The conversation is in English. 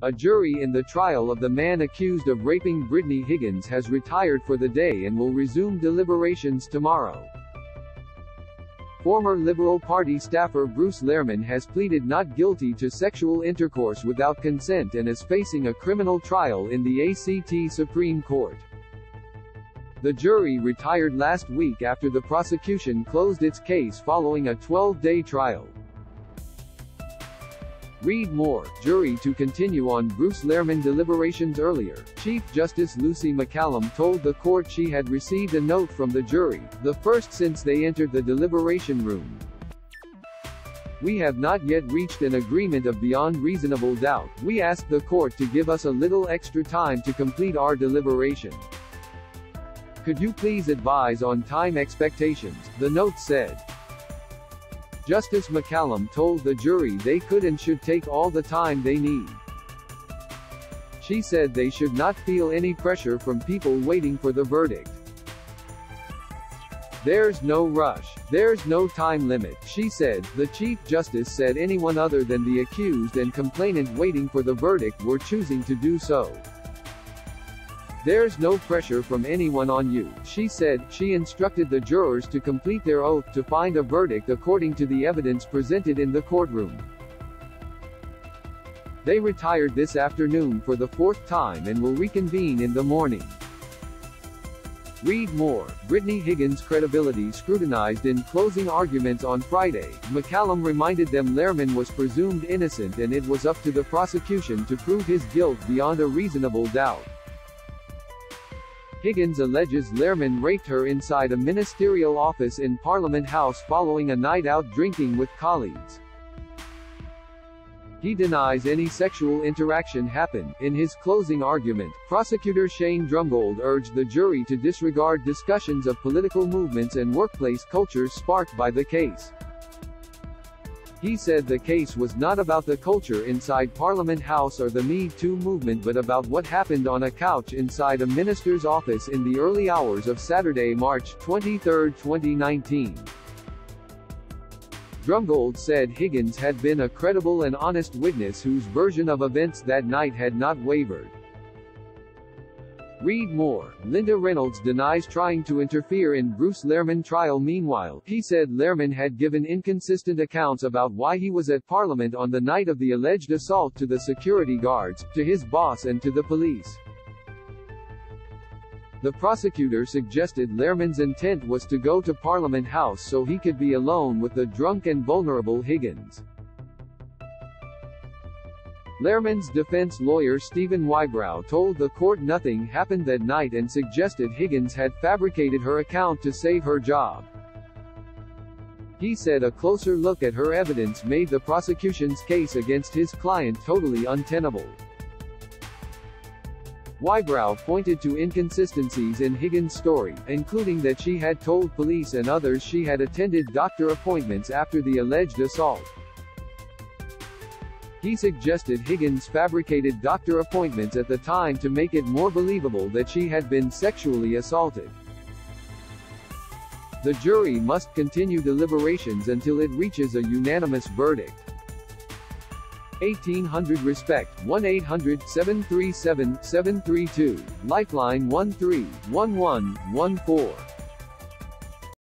A jury in the trial of the man accused of raping Brittany Higgins has retired for the day and will resume deliberations tomorrow. Former Liberal Party staffer Bruce Lehrmann has pleaded not guilty to sexual intercourse without consent and is facing a criminal trial in the ACT Supreme Court. The jury retired last week after the prosecution closed its case following a 12-day trial. Read more. Jury to continue on Bruce Lehrmann deliberations earlier. Chief Justice Lucy McCallum told the court she had received a note from the jury, the first since they entered the deliberation room. "We have not yet reached an agreement of beyond reasonable doubt. We asked the court to give us a little extra time to complete our deliberation. Could you please advise on time expectations?" the note said. Justice McCallum told the jury they could and should take all the time they need. She said they should not feel any pressure from people waiting for the verdict. "There's no rush. There's no time limit," she said. The Chief Justice said anyone other than the accused and complainant waiting for the verdict were choosing to do so. "There's no pressure from anyone on you," she said. She instructed the jurors to complete their oath to find a verdict according to the evidence presented in the courtroom. They retired this afternoon for the fourth time and will reconvene in the morning. Read more. Brittany Higgins' credibility scrutinized in closing arguments on Friday. McCallum reminded them Lehrmann was presumed innocent and it was up to the prosecution to prove his guilt beyond a reasonable doubt. Higgins alleges Lehrmann raped her inside a ministerial office in Parliament House following a night out drinking with colleagues. He denies any sexual interaction happened. In his closing argument, prosecutor Shane Drumgold urged the jury to disregard discussions of political movements and workplace cultures sparked by the case. He said the case was not about the culture inside Parliament House or the Me Too movement but about what happened on a couch inside a minister's office in the early hours of Saturday, March 23, 2019. Drumgold said Higgins had been a credible and honest witness whose version of events that night had not wavered. Read more. Linda Reynolds denies trying to interfere in Bruce Lehrmann trial. Meanwhile, he said Lehrmann had given inconsistent accounts about why he was at Parliament on the night of the alleged assault to the security guards, to his boss and to the police. The prosecutor suggested Lehrmann's intent was to go to Parliament House so he could be alone with the drunk and vulnerable Higgins. Lehrmann's defense lawyer Stephen Wybrow told the court nothing happened that night and suggested Higgins had fabricated her account to save her job. He said a closer look at her evidence made the prosecution's case against his client totally untenable. Wybrow pointed to inconsistencies in Higgins' story, including that she had told police and others she had attended doctor appointments after the alleged assault. He suggested Higgins fabricated doctor appointments at the time to make it more believable that she had been sexually assaulted. The jury must continue deliberations until it reaches a unanimous verdict. 1800 Respect, 1-800-737-732, Lifeline 131114.